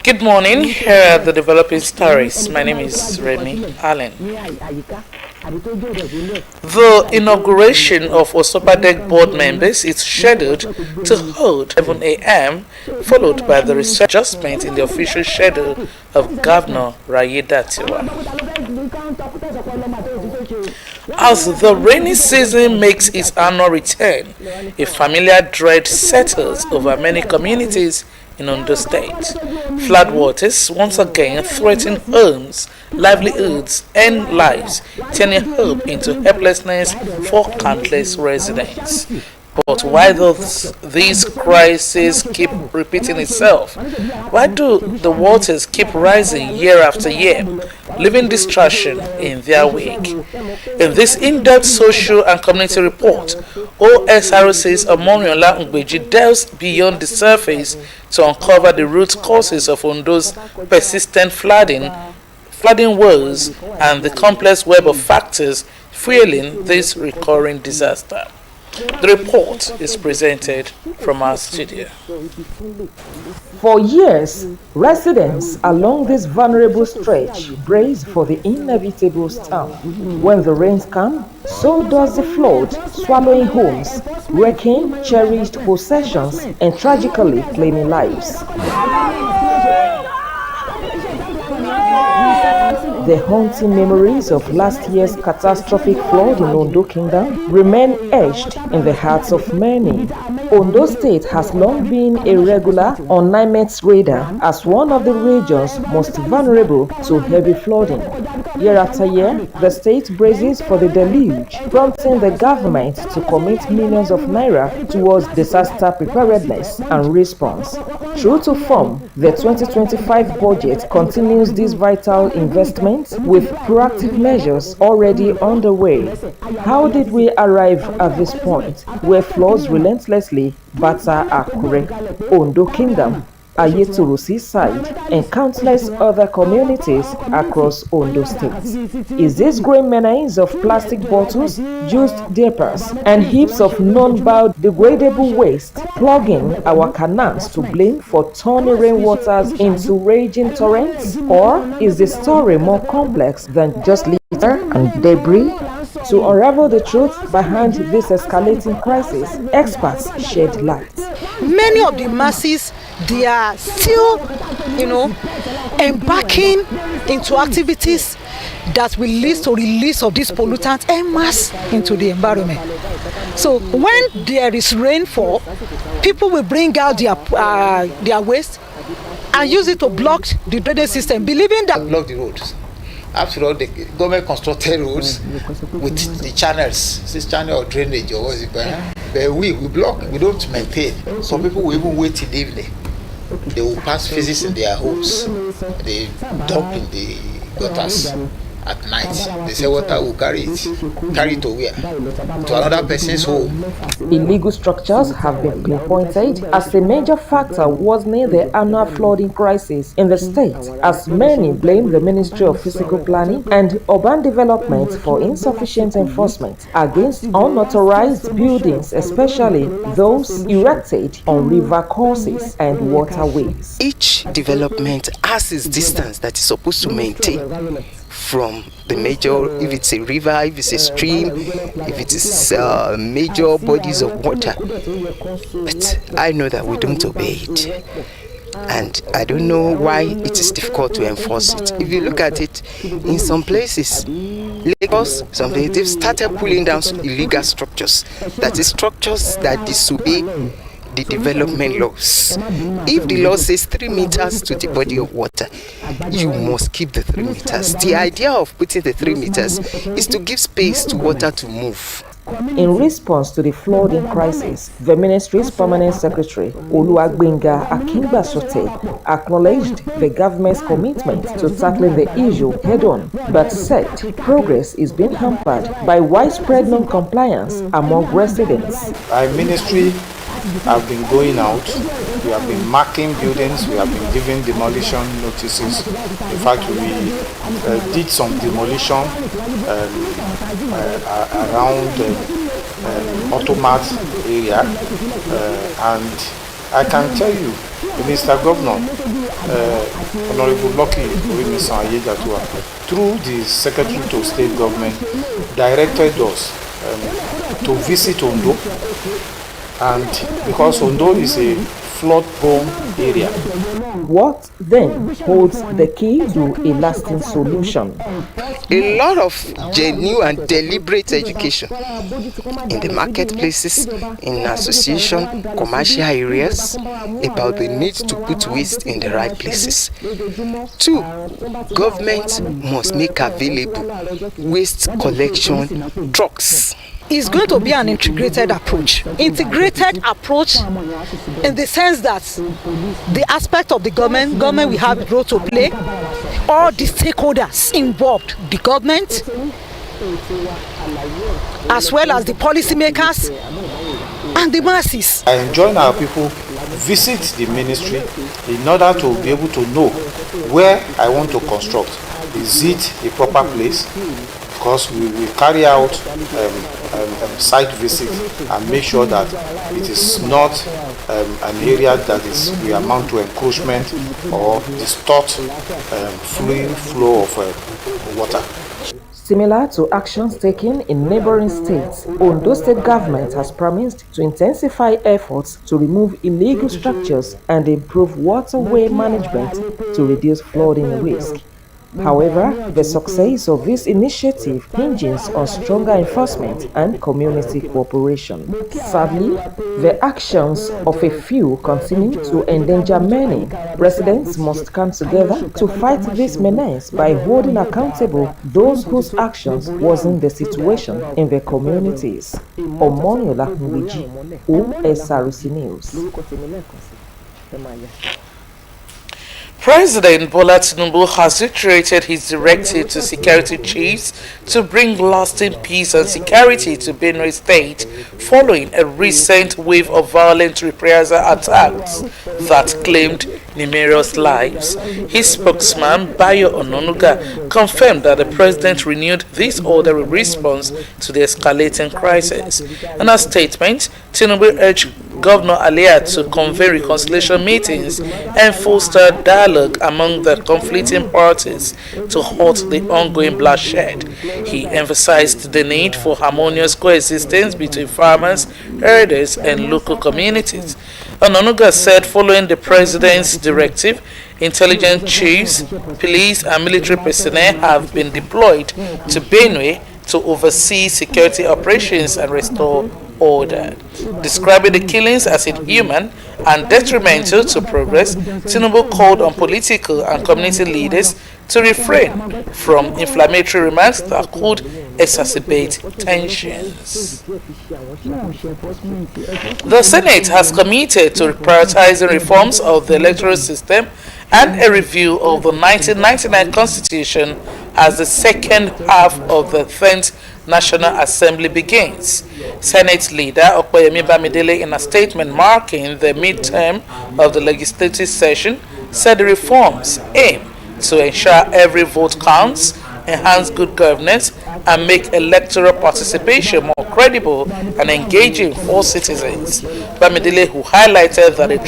Good morning, here are the developing stories. My name is Remy Allen. The inauguration of Osrc board members is scheduled to hold 11 a.m., followed by the adjustment in the official schedule of Governor Rayedatiwa. As the rainy season makes its annual return, a familiar dread settles over many communities in Ondo State. Floodwaters once again threaten homes, livelihoods, and lives, turning hope into helplessness for countless residents. But why does these crises keep repeating itself? Why do the waters keep rising year after year, leaving destruction in their wake? In this in-depth social and community report, Osrc's Omoriola Ngbeji delves beyond the surface to uncover the root causes of Ondo's persistent flooding woes and the complex web of factors fueling this recurring disaster. The report is presented from our studio. For years, residents along this vulnerable stretch brace for the inevitable storm. When the rains come, so does the flood, swallowing homes, wrecking cherished possessions, and tragically claiming lives. The haunting memories of last year's catastrophic flood in Ondo Kingdom remain etched in the hearts of many. Ondo State has long been a regular on NIMET's radar as one of the regions most vulnerable to heavy flooding. Year after year, the state braces for the deluge, prompting the government to commit millions of naira towards disaster preparedness and response. True to form, the 2025 budget continues this vital investment with proactive measures already underway. How did we arrive at this point where floods relentlessly batter Akure, Ondo Kingdom, Ayetoro Seaside, and countless other communities across Ondo State? Is this growing menace of plastic bottles, used diapers, and heaps of non-biodegradable waste plugging our canals to blame for turning rainwaters into raging torrents? Or is the story more complex than just litter and debris? To unravel the truth behind this escalating crisis, experts shed light. Many of the masses, they are still, embarking into activities that will lead to release of these pollutants en masse into the environment. So when there is rainfall, people will bring out their waste and use it to block the drainage system, believing that block the roads. After all, the government constructed roads with the channels, this channel of drainage or what is it called? But we block, we don't maintain. Some people will even wait till evening. They will pass physics in their homes. They dump in the gutters at night. They say water will carry it to where? To another person's home. Illegal structures have been pinpointed as a major factor worsening the annual flooding crisis in the state, as many blame the Ministry of Physical Planning and Urban Development for insufficient enforcement against unauthorized buildings, especially those erected on river courses and waterways. Each development has its distance that is supposed to maintain from the major, if it's a river, if it's a stream, if it is major bodies of water. But I know that we don't obey it. And I don't know why it is difficult to enforce it. If you look at it, in some places, Lagos, they've started pulling down illegal structures. That is structures that disobey the development laws. If the law says 3 meters to the body of water, you must keep the 3 meters. The idea of putting the 3 meters is to give space to water to move. In response to the flooding crisis, the ministry's permanent secretary, Oluwagbenga Akingbasote, acknowledged the government's commitment to tackling the issue head-on, but said progress is being hampered by widespread non-compliance among residents. Our ministry have been going out, we have been marking buildings, we have been giving demolition notices. In fact, we did some demolition around Automat area, and I can tell you, Mr. Governor, Honorable Lucky Rimisan Ayedatua, through the Secretary to State Government, directed us to visit Ondo, and because Ondo is a flood-prone area. What then holds the key to a lasting solution? A lot of genuine and deliberate education in the marketplaces, in association, commercial areas, about the need to put waste in the right places. 2, government must make available waste collection trucks. It's going to be an integrated approach. Integrated approach in the sense that the aspect of the government will have a role to play. All the stakeholders involved, the government, as well as the policymakers and the masses. I enjoin our people visit the ministry in order to be able to know where I want to construct. Is it a proper place? Because we will carry out site visit and make sure that it is not an area that will amount to encroachment or distort fluid flow of water. Similar to actions taken in neighboring states, Ondo State government has promised to intensify efforts to remove illegal structures and improve waterway management to reduce flooding risk. However, the success of this initiative hinges on stronger enforcement and community cooperation. Sadly, the actions of a few continue to endanger many. Residents must come together to fight this menace by holding accountable those whose actions worsen the situation in their communities. Omoniola Nwiji, Osrc News. President Bola Tinubu has reiterated his directive to security chiefs to bring lasting peace and security to Benue State following a recent wave of violent reprisal attacks that claimed numerous lives. His spokesman, Bayo Ononuga, confirmed that the president renewed this order in response to the escalating crisis. In a statement, Tinubu urged Governor Alia to convene reconciliation meetings and foster dialogue among the conflicting parties to halt the ongoing bloodshed. He emphasized the need for harmonious coexistence between farmers, herders, and local communities. Ononuga said following the president's directive, intelligence chiefs, police, and military personnel have been deployed to Benue to oversee security operations and restore order. Describing the killings as inhuman and detrimental to progress, Tinubu called on political and community leaders to refrain from inflammatory remarks that could exacerbate tensions. The Senate has committed to prioritizing reforms of the electoral system and a review of the 1999 Constitution as the second half of the 10th National Assembly begins. Senate leader Okoyemi Bamidele, in a statement marking the midterm of the legislative session, said the reforms aim to ensure every vote counts, enhance good governance, and make electoral participation more credible and engaging for citizens. Bamidele, who highlighted that the